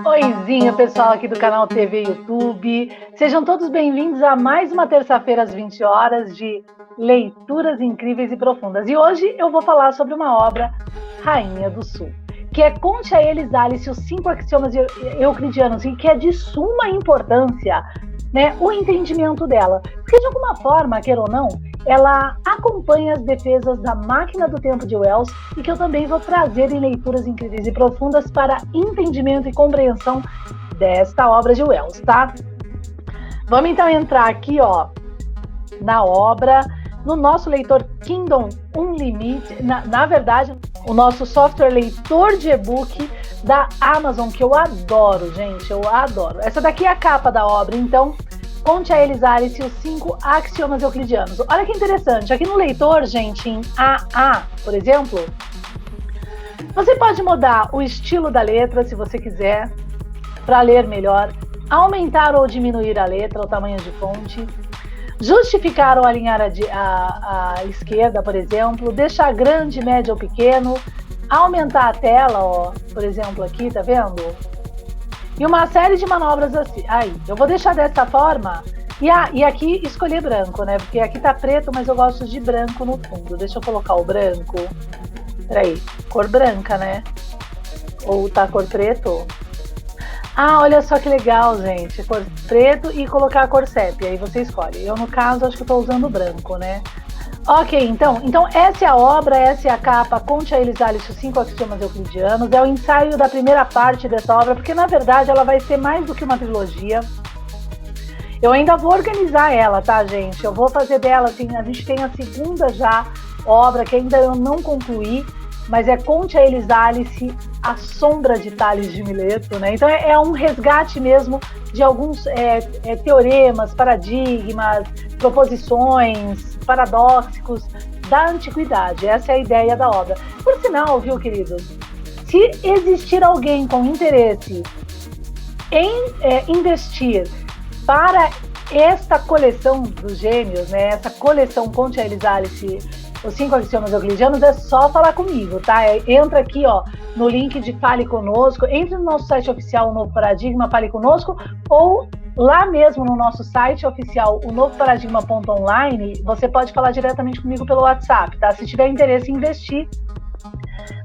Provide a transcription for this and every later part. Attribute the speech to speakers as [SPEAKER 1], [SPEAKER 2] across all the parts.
[SPEAKER 1] Oizinho, pessoal aqui do canal TV e YouTube. Sejam todos bem-vindos a mais uma terça-feira às 20 horas de leituras incríveis e profundas. E hoje eu vou falar sobre uma obra, Rainha do Sul, que é Conte a eles, Alice, os 5 axiomas euclidianos, e que é de suma importância, né, o entendimento dela. Porque, de alguma forma, queira ou não, ela acompanha as defesas da máquina do tempo de Wells e que eu também vou trazer em leituras incríveis e profundas para entendimento e compreensão desta obra de Wells, tá? Vamos então entrar aqui, ó, na obra, no nosso leitor Kindle Unlimited, na verdade, o nosso software leitor de e-book da Amazon, que eu adoro, gente, eu adoro. Essa daqui é a capa da obra, então Conte a eles, Alice, os 5 axiomas euclidianos. Olha que interessante, aqui no leitor, gente, em AA, por exemplo, você pode mudar o estilo da letra, se você quiser, para ler melhor, aumentar ou diminuir a letra, o tamanho de fonte, justificar ou alinhar a esquerda, por exemplo, deixar grande, médio ou pequeno, aumentar a tela, ó, por exemplo, aqui, tá vendo? E uma série de manobras assim. Aí, eu vou deixar dessa forma. E aqui escolher branco, né? Porque aqui tá preto, mas eu gosto de branco no fundo. Deixa eu colocar o branco. Peraí, cor branca, né? Ou tá cor preto? Ah, olha só que legal, gente. Cor preto e colocar a cor sépia. Aí você escolhe. Eu, no caso, acho que eu tô usando branco, né? Ok, então essa é a obra, essa é a capa, Conte a eles, Alice, os 5 axiomas euclidianos, é o ensaio da primeira parte dessa obra, porque na verdade ela vai ser mais do que uma trilogia. Eu ainda vou organizar ela, tá, gente? Eu vou fazer dela, assim, a gente tem a segunda já obra, que ainda eu não concluí, mas é Conte a eles, Alice, a sombra de Tales de Mileto, né? Então é um resgate mesmo de alguns teoremas, paradigmas, proposições, paradóxicos da antiguidade. Essa é a ideia da obra. Por sinal, viu, queridos, se existir alguém com interesse em investir para esta coleção dos gêmeos, né, essa coleção Conte a eles, Alice, os 5 axiomas euclidianos, é só falar comigo, tá? Entra aqui, ó, no link de Fale Conosco, entre no nosso site oficial, o Novo Paradigma, Fale Conosco, ou lá mesmo no nosso site oficial, o novoparadigma.online, você pode falar diretamente comigo pelo WhatsApp, tá? Se tiver interesse em investir,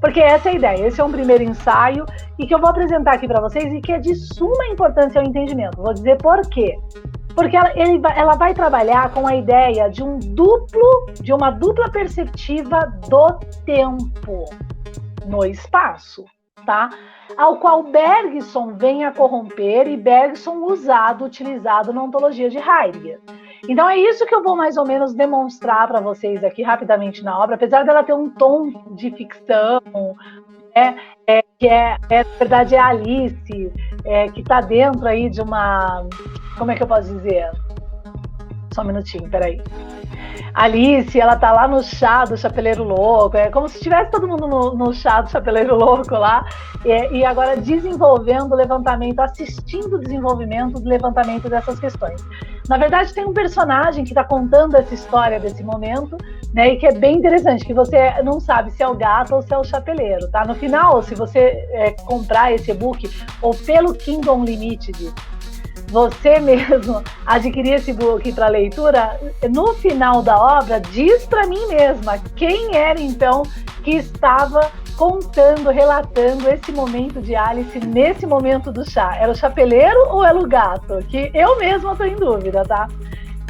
[SPEAKER 1] porque essa é a ideia, esse é um primeiro ensaio e que eu vou apresentar aqui para vocês e que é de suma importância ao entendimento. Vou dizer por quê. Porque ela vai trabalhar com a ideia de uma dupla perspectiva do tempo no espaço, tá? Ao qual Bergson vem a corromper e Bergson utilizado na ontologia de Heidegger. Então é isso que eu vou mais ou menos demonstrar para vocês aqui rapidamente na obra, apesar dela ter um tom de ficção, que na verdade é a Alice, que está dentro aí de uma... Como é que eu posso dizer? Só um minutinho, peraí. Alice, ela tá lá no chá do Chapeleiro Louco, é como se estivesse todo mundo no chá do Chapeleiro Louco lá, e agora desenvolvendo o levantamento, assistindo o desenvolvimento do levantamento dessas questões. Na verdade, tem um personagem que está contando essa história desse momento, né, e que é bem interessante, que você não sabe se é o gato ou se é o chapeleiro, tá? No final, se você comprar esse e-book, ou pelo Kindle Unlimited, você mesmo adquirir esse book para leitura, no final da obra, diz para mim mesma quem era então que estava contando, relatando esse momento de Alice nesse momento do chá. Era o chapeleiro ou era o gato? Que eu mesma estou em dúvida, tá?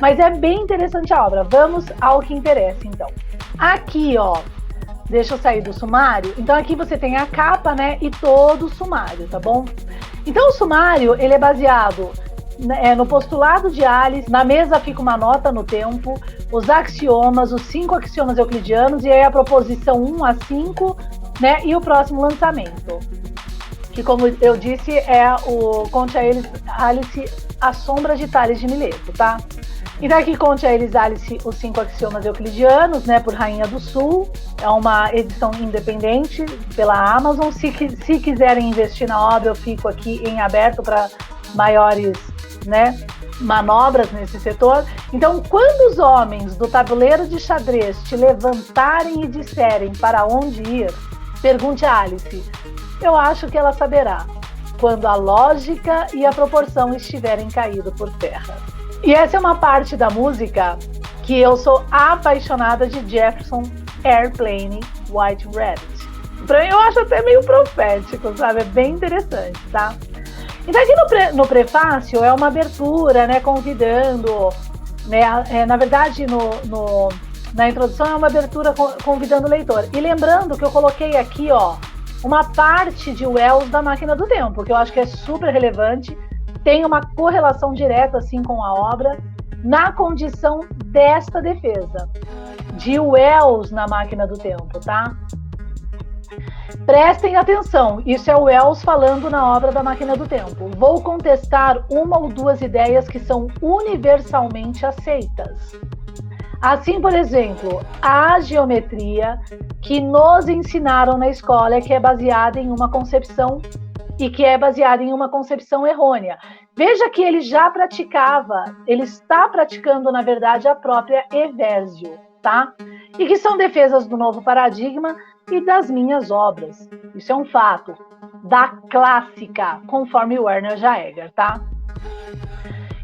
[SPEAKER 1] Mas é bem interessante a obra. Vamos ao que interessa, então. Aqui, ó, deixa eu sair do sumário. Então aqui você tem a capa, né, e todo o sumário, tá bom? Então o sumário, ele é baseado no postulado de Alice, na mesa fica uma nota no tempo, os axiomas, os 5 axiomas euclidianos, e aí a proposição 1 a 5, né, e o próximo lançamento, que, como eu disse, é o Conte a eles, Alice, a sombra de Tales de Mileto, tá? Então aqui Conte a eles, Alice, os 5 axiomas euclidianos, né, por Rainha do Sul, é uma edição independente pela Amazon. Se quiserem investir na obra, eu fico aqui em aberto para maiores, né, manobras nesse setor. Então, quando os homens do tabuleiro de xadrez te levantarem e disserem para onde ir, pergunte a Alice. Eu acho que ela saberá, quando a lógica e a proporção estiverem caído por terra. E essa é uma parte da música que eu sou apaixonada de Jefferson Airplane White Rabbit. Pra mim, eu acho até meio profético, sabe? É bem interessante, tá? Então, aqui no prefácio é uma abertura, né? Convidando, né? Na verdade, na introdução é uma abertura convidando o leitor. E lembrando que eu coloquei aqui, ó, uma parte de Wells da Máquina do Tempo, que eu acho que é super relevante, tem uma correlação direta, assim, com a obra, na condição desta defesa, de Wells na Máquina do Tempo, tá? Prestem atenção, isso é o Wells falando na obra da Máquina do Tempo. Vou contestar uma ou duas ideias que são universalmente aceitas. Assim, por exemplo, a geometria que nos ensinaram na escola que é baseada em uma concepção e que é baseada em uma concepção errônea. Veja que ele já praticava, ele está praticando, na verdade, a própria Eversio, tá? E que são defesas do novo paradigma e das minhas obras. Isso é um fato. Da clássica, conforme Werner Jaeger, tá?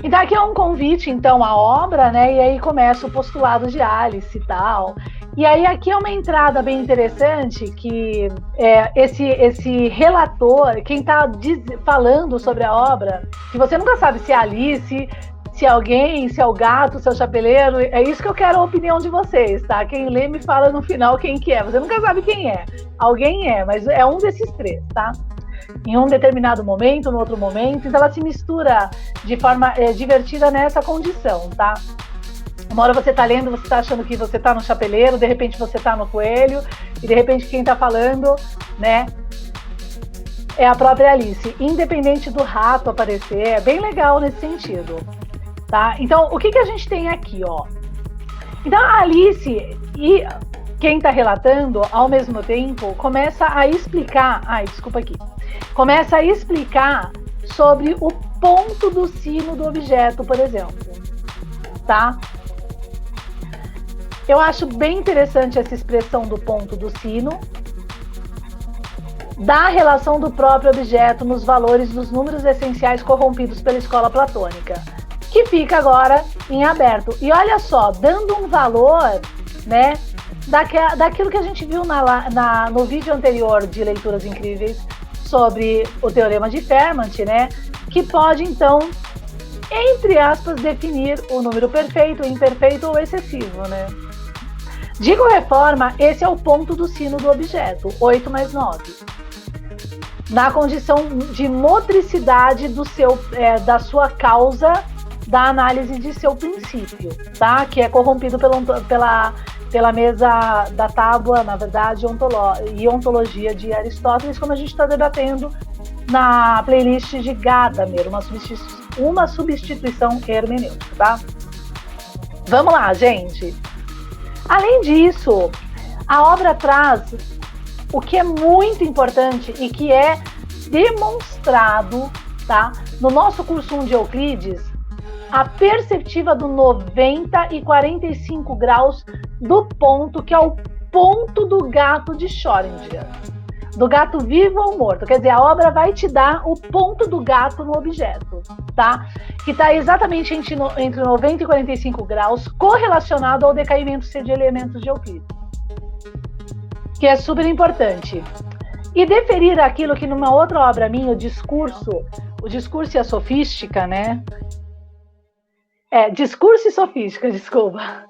[SPEAKER 1] Então aqui é um convite, então, à obra, né? E aí começa o postulado de Alice e tal. E aí aqui é uma entrada bem interessante que esse relator, quem está falando sobre a obra, que você nunca sabe se é Alice, se é alguém, se é o gato, se é o chapeleiro, é isso que eu quero a opinião de vocês, tá? Quem lê me fala no final quem que é. Você nunca sabe quem é. Alguém é, mas é um desses três, tá? Em um determinado momento, no outro momento. Então ela se mistura de forma divertida nessa condição, tá? Uma hora você tá lendo, você tá achando que você tá no chapeleiro, de repente você tá no coelho, e de repente quem tá falando, né, é a própria Alice. Independente do rato aparecer, é bem legal nesse sentido. Tá? Então, o que a gente tem aqui, ó? Então, a Alice e quem está relatando, ao mesmo tempo, começa a explicar... Começa a explicar sobre o ponto do sino do objeto, por exemplo. Tá? Eu acho bem interessante essa expressão do ponto do sino, da relação do próprio objeto nos valores dos números essenciais corrompidos pela escola platônica, que fica agora em aberto. E olha só, dando um valor, né, daquilo que a gente viu no vídeo anterior de Leituras Incríveis sobre o Teorema de Fermat, né, que pode, então, entre aspas, definir o número perfeito, imperfeito ou excessivo, né? De qualquer forma, esse é o ponto do sino do objeto, 8 mais 9. Na condição de motricidade da sua causa, da análise de seu princípio, tá? Que é corrompido pela mesa da tábua, na verdade, e ontologia de Aristóteles, como a gente está debatendo na playlist de Gadamer, uma substituição hermenêutica, tá? Vamos lá, gente. Além disso, a obra traz o que é muito importante e que é demonstrado, tá? No nosso curso 1 de Euclides, a perspectiva do 90 e 45 graus do ponto, que é o ponto do gato de Schrödinger. Do gato vivo ou morto. Quer dizer, a obra vai te dar o ponto do gato no objeto, tá? Que está exatamente entre 90 e 45 graus, correlacionado ao decaimento de elementos de Euclides. Que é super importante. E deferir aquilo que numa outra obra minha, o discurso e a sofística, né? Discurso e sofística, desculpa.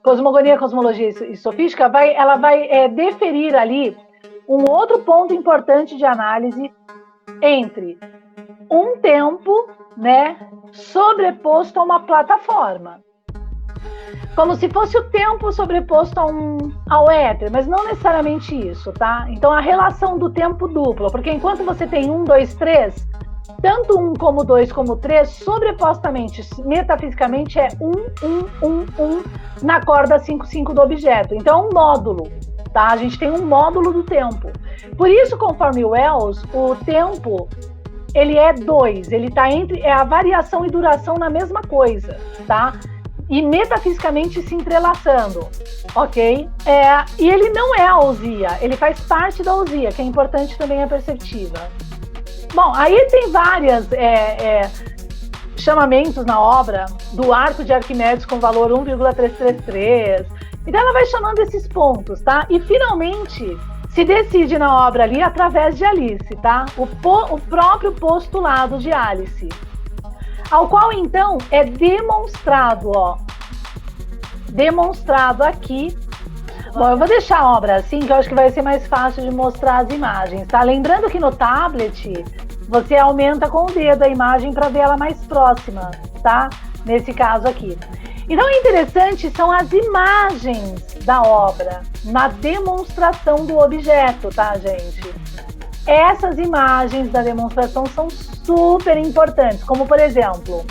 [SPEAKER 1] Cosmogonia, cosmologia e sofística, ela vai deferir ali um outro ponto importante de análise entre um tempo, né, sobreposto a uma plataforma. Como se fosse o tempo sobreposto ao éter, mas não necessariamente isso, tá? Então, a relação do tempo duplo, porque enquanto você tem 1, 2, 3, tanto 1 como 2 como 3, sobrepostamente, metafisicamente, é 1, 1, 1, 1 na corda 5, 5 do objeto. Então, é um módulo, tá? A gente tem um módulo do tempo. Por isso, conforme Wells, o tempo ele é 2, ele está entre a variação e duração na mesma coisa, tá? E metafisicamente se entrelaçando, ok? E ele não é a ousia, ele faz parte da ousia, que é importante também a perceptiva. Bom, aí tem várias chamamentos na obra do arco de Arquimedes com valor 1,333. Então ela vai chamando esses pontos, tá? E finalmente se decide na obra ali através de Alice, tá? O próprio postulado de Alice, ao qual então é demonstrado, demonstrado aqui. Bom, eu vou deixar a obra assim, que eu acho que vai ser mais fácil de mostrar as imagens, tá? Lembrando que no tablet você aumenta com o dedo a imagem para ver ela mais próxima, tá? Nesse caso aqui. Então, o interessante são as imagens da obra na demonstração do objeto, tá, gente? Essas imagens da demonstração são super importantes, como, por exemplo,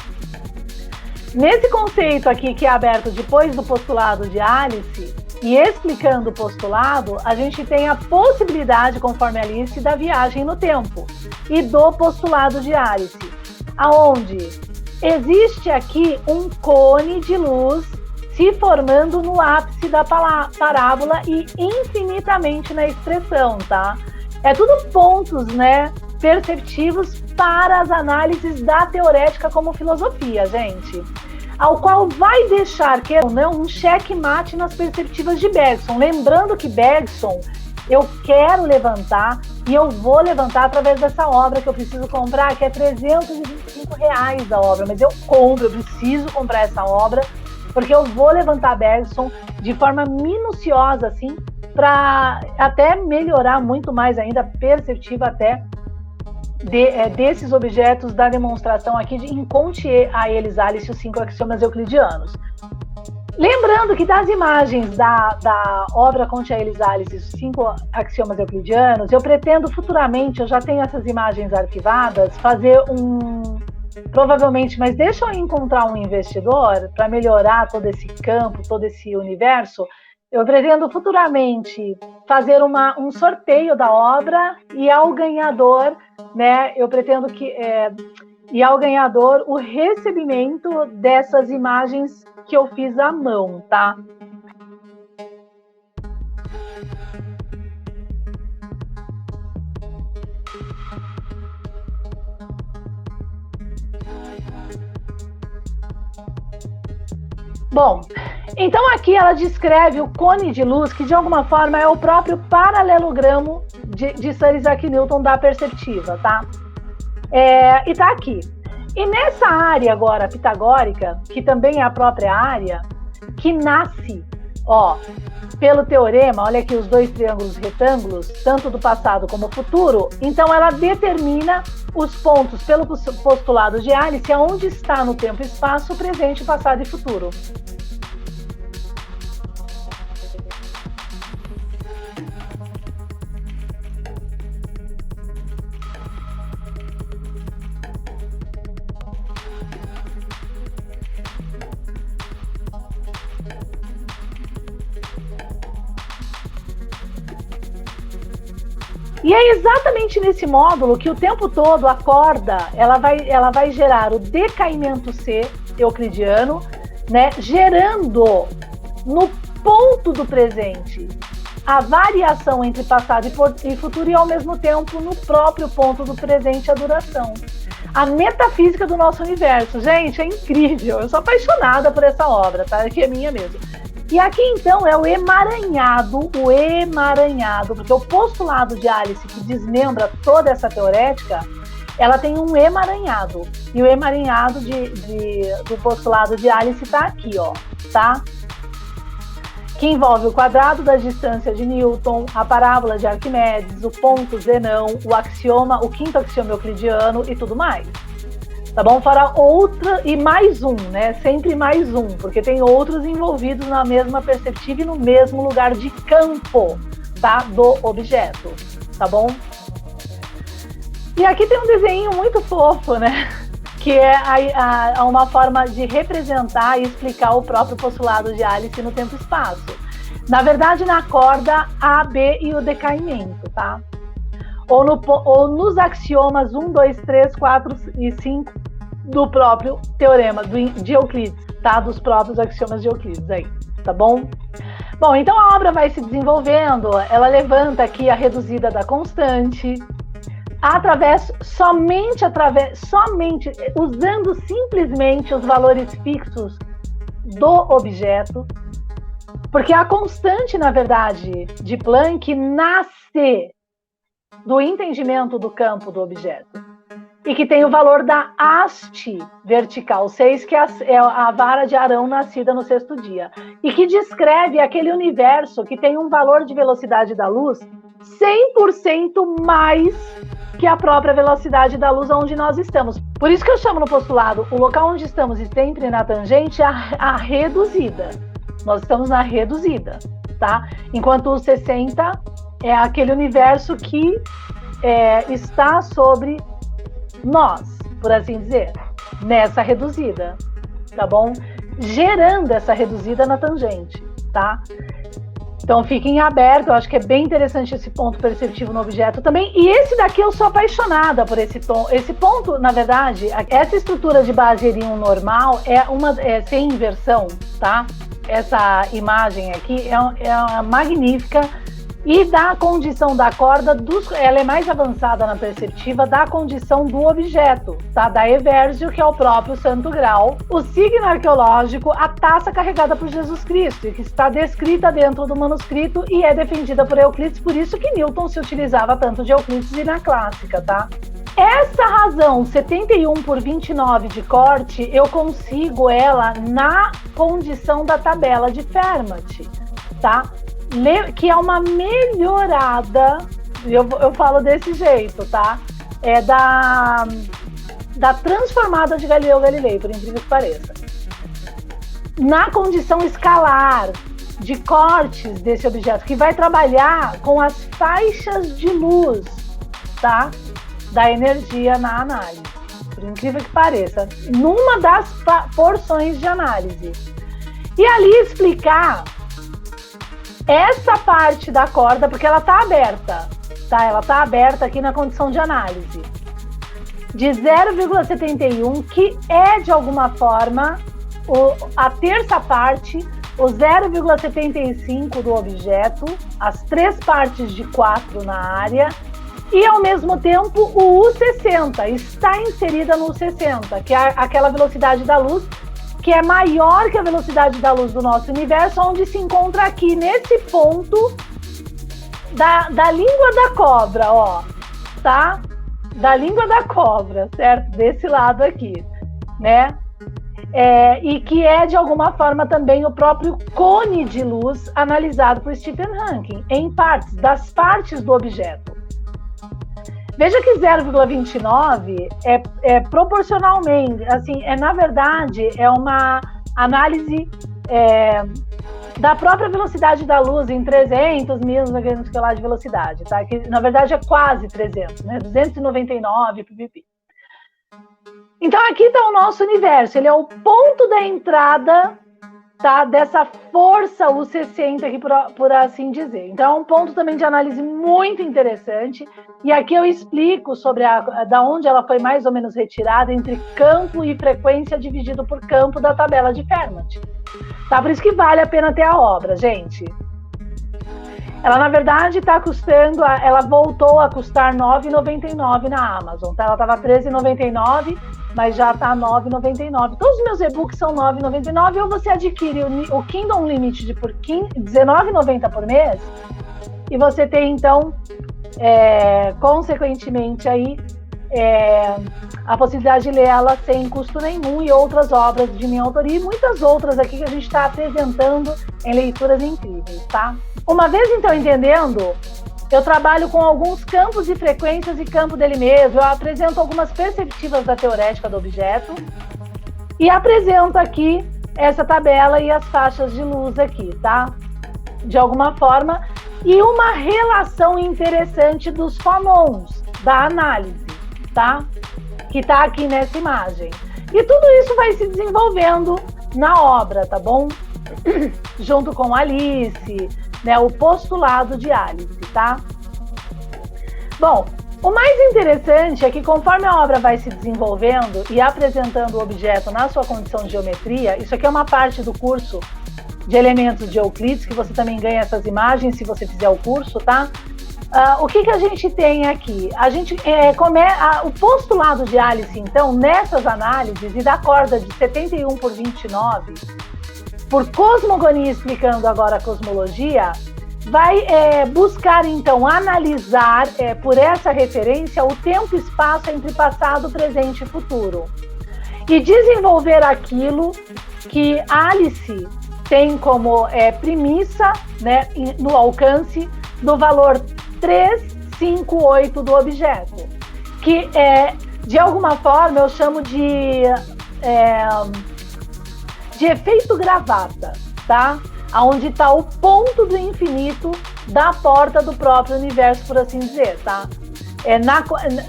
[SPEAKER 1] nesse conceito aqui que é aberto depois do postulado de Alice, e explicando o postulado, a gente tem a possibilidade, conforme Alice, da viagem no tempo, e do postulado de Alice, aonde existe aqui um cone de luz se formando no ápice da parábola e infinitamente na expressão, tá? É tudo pontos, né, perceptivos para as análises da teorética como filosofia, gente. Ao qual vai deixar, quer ou não, um checkmate nas perspectivas de Bergson. Lembrando que Bergson eu quero levantar, e eu vou levantar através dessa obra que eu preciso comprar, que é R$325 a obra, mas eu preciso comprar essa obra, porque eu vou levantar Bergson de forma minuciosa, assim, para até melhorar muito mais ainda a perceptiva até desses objetos da demonstração aqui de Encontre a eles, Alice, os 5 axiomas euclidianos. Lembrando que das imagens da obra Conte a eles, Alice, os 5 axiomas euclidianos, eu pretendo futuramente, eu já tenho essas imagens arquivadas, fazer provavelmente, mas deixa eu encontrar um investidor para melhorar todo esse campo, todo esse universo. Eu pretendo futuramente fazer um sorteio da obra e ao ganhador, né, eu pretendo e ao ganhador o recebimento dessas imagens que eu fiz à mão, tá? Bom, então aqui ela descreve o cone de luz, que de alguma forma é o próprio paralelogramo de Sir Isaac Newton da perceptiva, tá? E tá aqui. E nessa área agora pitagórica, que também é a própria área, que nasce, pelo teorema, olha aqui os 2 triângulos retângulos, tanto do passado como futuro, então ela determina os pontos pelo postulado de Alice, onde está no tempo e espaço, presente, passado e futuro. E é exatamente nesse módulo que o tempo todo a corda ela vai gerar o decaimento C euclidiano, né, gerando no ponto do presente a variação entre passado e futuro e ao mesmo tempo no próprio ponto do presente a duração. A metafísica do nosso universo, gente, é incrível. Eu sou apaixonada por essa obra, tá? Que é minha mesmo. E aqui, então, é o emaranhado, porque o postulado de Alice, que desmembra toda essa teorética, ela tem um emaranhado. E o emaranhado do postulado de Alice está aqui, tá? Que envolve o quadrado da distância de Newton, a parábola de Arquimedes, o ponto Zenão, o axioma, o 5º axioma euclidiano e tudo mais. Tá bom? Fora outra e mais um, né? Sempre mais um, porque tem outros envolvidos na mesma perspectiva e no mesmo lugar de campo, tá? Do objeto, tá bom? E aqui tem um desenho muito fofo, né? Que é uma forma de representar e explicar o próprio postulado de Alice no tempo e espaço. Na verdade, na corda A, B e o decaimento, tá? ou nos axiomas 1, 2, 3, 4 e 5 do próprio teorema de Euclides, tá? Dos próprios axiomas de Euclides aí, tá bom? Bom, então a obra vai se desenvolvendo, ela levanta aqui a reduzida da constante, somente usando simplesmente os valores fixos do objeto, porque a constante, na verdade, de Planck nasce do entendimento do campo do objeto, e que tem o valor da haste vertical 6, que é a vara de Arão nascida no 6º dia, e que descreve aquele universo que tem um valor de velocidade da luz 100% mais que a própria velocidade da luz onde nós estamos. Por isso que eu chamo no postulado o local onde estamos e sempre na tangente a reduzida. Nós estamos na reduzida, tá? Enquanto o 60 é aquele universo que está sobre nós, por assim dizer, nessa reduzida, tá bom? Gerando essa reduzida na tangente, tá? Então fiquem abertos, eu acho que é bem interessante esse ponto perceptivo no objeto também. E esse daqui eu sou apaixonada por esse tom. Esse ponto, na verdade, essa estrutura de base em 1 normal é sem inversão, tá? Essa imagem aqui é magnífica. E da condição da corda, ela é mais avançada na perceptiva da condição do objeto, tá? Da Eversio, que é o próprio Santo Grau, o signo arqueológico, a taça carregada por Jesus Cristo, que está descrita dentro do manuscrito e é defendida por Euclides, por isso que Newton se utilizava tanto de Euclides e na clássica, tá? Essa razão 71/29 de corte, eu consigo ela na condição da tabela de Fermat, tá? Que é uma melhorada, eu falo desse jeito, tá? É da transformada de Galileu Galilei, por incrível que pareça. Na condição escalar de cortes desse objeto, que vai trabalhar com as faixas de luz, tá? Da energia na análise, por incrível que pareça, numa das porções de análise. E ali explicar essa parte da corda, porque ela está aberta, tá? Ela está aberta aqui na condição de análise, de 0,71, que é, de alguma forma, a terça parte, o 0,75 do objeto, as 3 partes de 4 na área, e, ao mesmo tempo, o U60 está inserida no U60, que é aquela velocidade da luz que é maior que a velocidade da luz do nosso universo, onde se encontra aqui, nesse ponto da língua da cobra, ó, tá? Da língua da cobra, certo? Desse lado aqui, né? E que é, de alguma forma, também o próprio cone de luz analisado por Stephen Hawking, em partes, das partes do objeto. Veja que 0,29 é proporcionalmente, assim, na verdade, é uma análise da própria velocidade da luz em 300 mil de velocidade, tá? Que na verdade é quase 300, né? 299, pipipi. Então aqui está o nosso universo, ele é o ponto da entrada, tá, dessa força U60 aqui, por assim dizer. Então é um ponto também de análise muito interessante, e aqui eu explico sobre da onde ela foi mais ou menos retirada entre campo e frequência dividido por campo da tabela de Fermat. Tá? Por isso que vale a pena ter a obra, gente. Ela, na verdade, está custando, ela voltou a custar R$ 9,99 na Amazon, tá? Ela estava R$ 13,99, mas já está R$ 9,99. Todos os meus e-books são R$ 9,99, ou você adquire o Kindle Unlimited por R$ 19,90 por mês, e você tem, então, consequentemente, aí, a possibilidade de ler ela sem custo nenhum, e outras obras de minha autoria, e muitas outras aqui que a gente está apresentando em leituras incríveis, tá? Uma vez, então, entendendo, eu trabalho com alguns campos de frequências e campo dele mesmo, eu apresento algumas perspectivas da teorética do objeto e apresento aqui essa tabela e as faixas de luz aqui, tá? De alguma forma, e uma relação interessante dos phonons, da análise, tá? Que tá aqui nessa imagem. E tudo isso vai se desenvolvendo na obra, tá bom? Junto com Alice, né, o postulado de Alice, tá? Bom, o mais interessante é que conforme a obra vai se desenvolvendo e apresentando o objeto na sua condição de geometria, isso aqui é uma parte do curso de elementos de Euclides, que você também ganha essas imagens se você fizer o curso, tá? O que a gente tem aqui? A gente o postulado de Alice, então, nessas análises, e da corda de 71 por 29, por cosmogonia explicando agora a cosmologia, vai buscar, então, analisar por essa referência o tempo e espaço entre passado, presente e futuro. E desenvolver aquilo que Alice tem como premissa, né, no alcance do valor 358 do objeto, que de alguma forma eu chamo de efeito gravata, tá? Onde está o ponto do infinito da porta do próprio universo, por assim dizer, tá?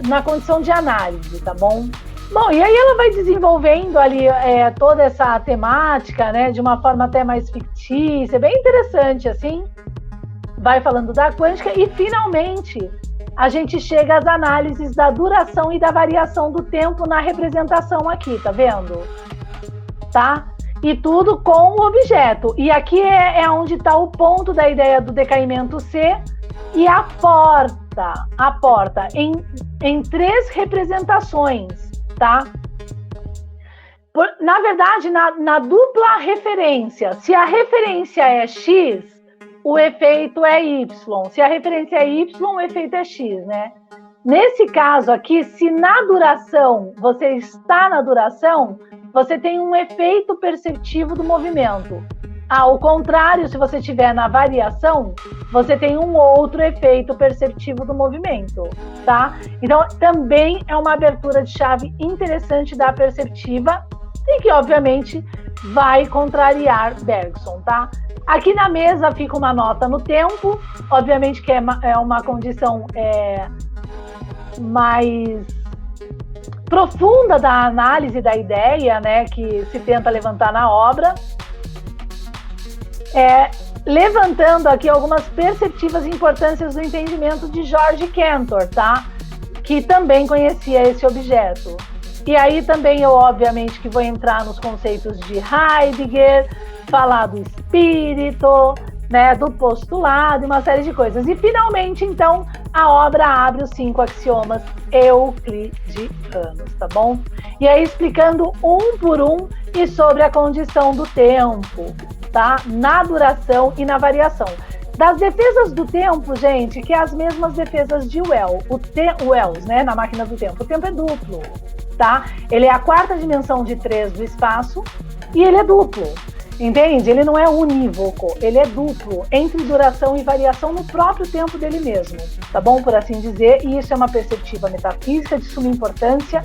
[SPEAKER 1] Na condição de análise, tá bom? Bom, e aí ela vai desenvolvendo ali toda essa temática, né, de uma forma até mais fictícia, bem interessante, assim. Vai falando da quântica e, finalmente, a gente chega às análises da duração e da variação do tempo na representação aqui, tá vendo? Tá? E tudo com o objeto. E aqui é onde está o ponto da ideia do decaimento C e a porta em 3 representações, tá? Na verdade, na dupla referência, se a referência é X, o efeito é Y. Se a referência é Y, o efeito é X, né? Nesse caso aqui, se na duração, você está na duração, você tem um efeito perceptivo do movimento. Ao contrário, se você estiver na variação, você tem um outro efeito perceptivo do movimento, tá? Então, também é uma abertura de chave interessante da perceptiva e que, obviamente, vai contrariar Bergson, tá? Aqui na mesa fica uma nota no tempo, obviamente que é uma condição mais profunda da análise da ideia, né, que se tenta levantar na obra, levantando aqui algumas perceptivas importâncias do entendimento de George Cantor, tá? Que também conhecia esse objeto. E aí também eu, obviamente, que vou entrar nos conceitos de Heidegger, falar do espírito, né, do postulado e uma série de coisas. E, finalmente, então, a obra abre os 5 axiomas euclidianos, tá bom? E aí explicando um por um e sobre a condição do tempo, tá? Na duração e na variação. Das defesas do tempo, gente, que é as mesmas defesas de Wells, né, na máquina do tempo. O tempo é duplo, tá? Ele é a 4ª dimensão de 3 do espaço e ele é duplo. Entende? Ele não é unívoco, ele é duplo, entre duração e variação no próprio tempo dele mesmo, tá bom? Por assim dizer, e isso é uma perspectiva metafísica de suma importância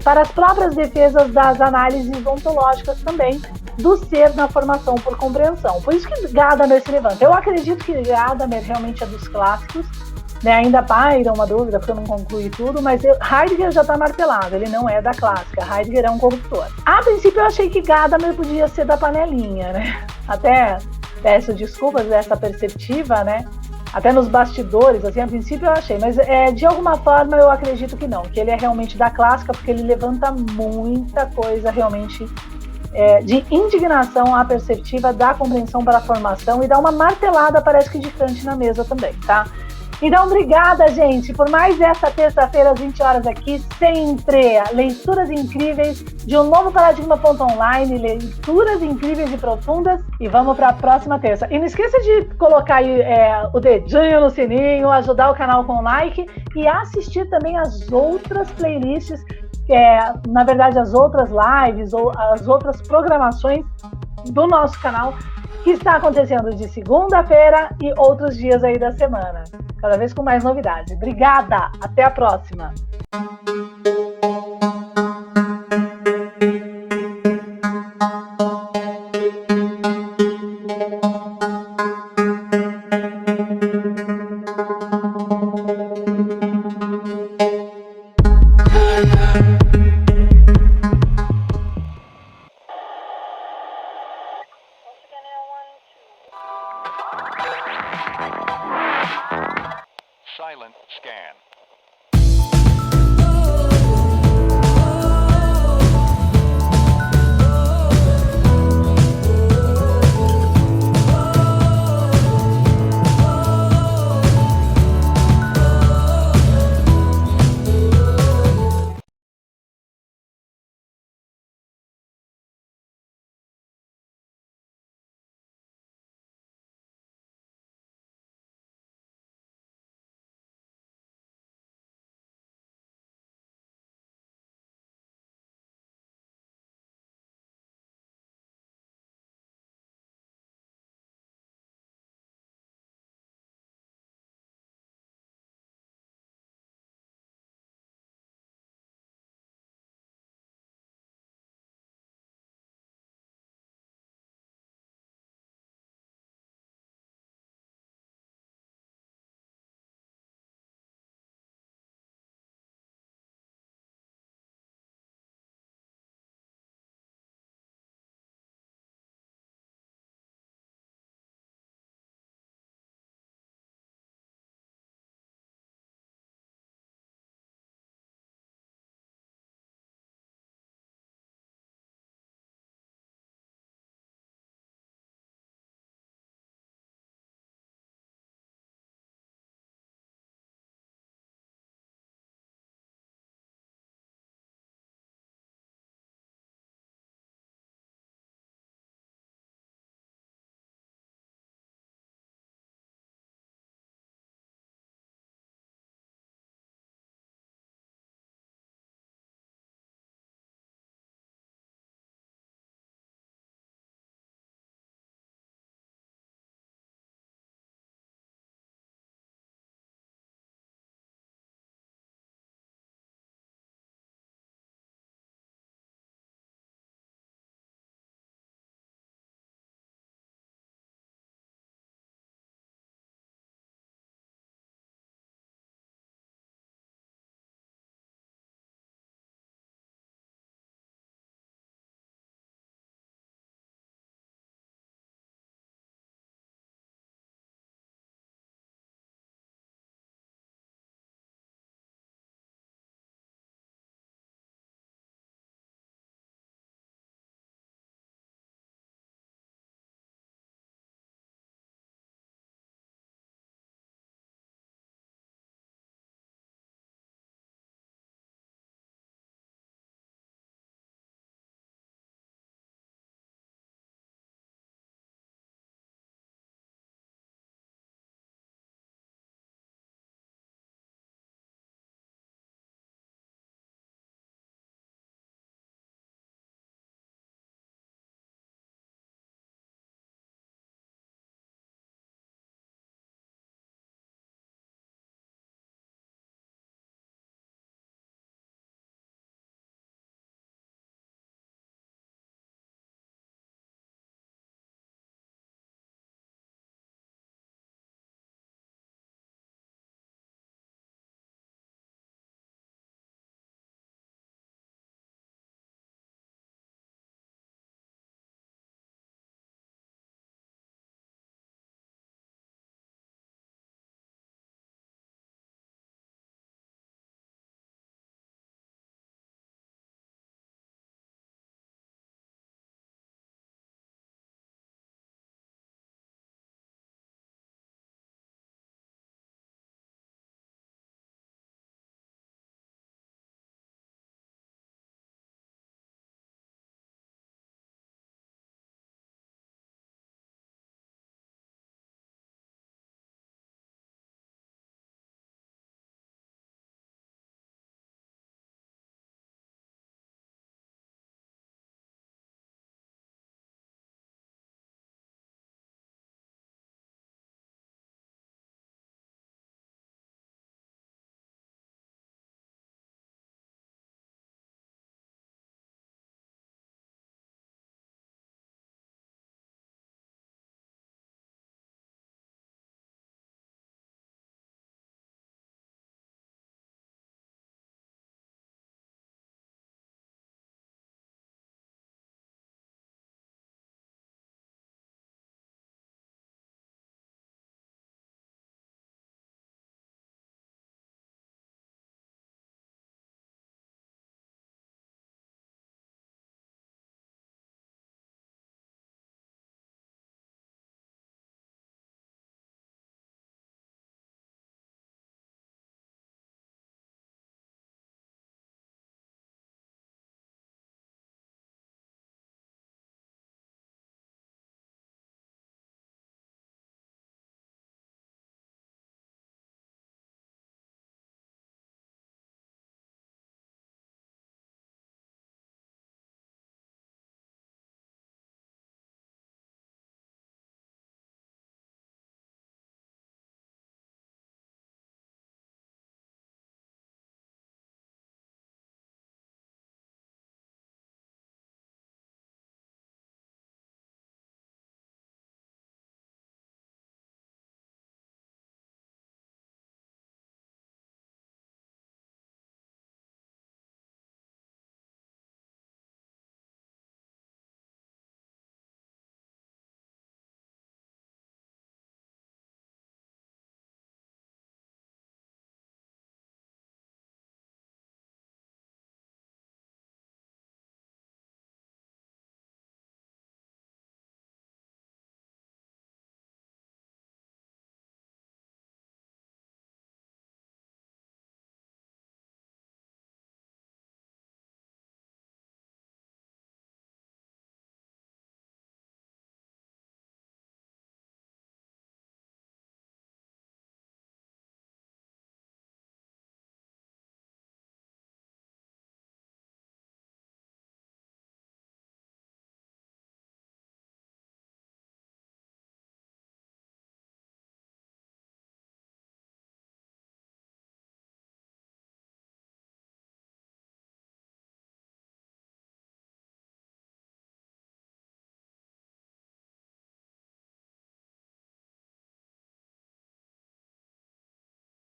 [SPEAKER 1] para as próprias defesas das análises ontológicas também, do ser na formação por compreensão. Por isso que Gadamer se levanta. Eu acredito que Gadamer realmente é dos clássicos, né? Ainda paira uma dúvida, porque eu não concluí tudo, mas Heidegger já está martelado, ele não é da clássica, Heidegger é um corruptor. A princípio eu achei que Gadamer podia ser da panelinha, né? Até peço desculpas dessa perceptiva, né? Até nos bastidores, assim, a princípio eu achei, mas de alguma forma eu acredito que não, que ele é realmente da clássica, porque ele levanta muita coisa realmente de indignação à perceptiva da compreensão para a formação e dá uma martelada, parece que de Kant na mesa também, tá? Então, obrigada, gente, por mais essa terça-feira às 20 horas aqui, sempre leituras incríveis de um novo paradigma.online, leituras incríveis e profundas, e vamos para a próxima terça. E não esqueça de colocar aí o dedinho no sininho, ajudar o canal com like e assistir também as outras playlists, na verdade as outras lives ou as outras programações do nosso canal, que está acontecendo de segunda-feira e outros dias aí da semana. Cada vez com mais novidades. Obrigada! Até a próxima!
[SPEAKER 2] Silent scan.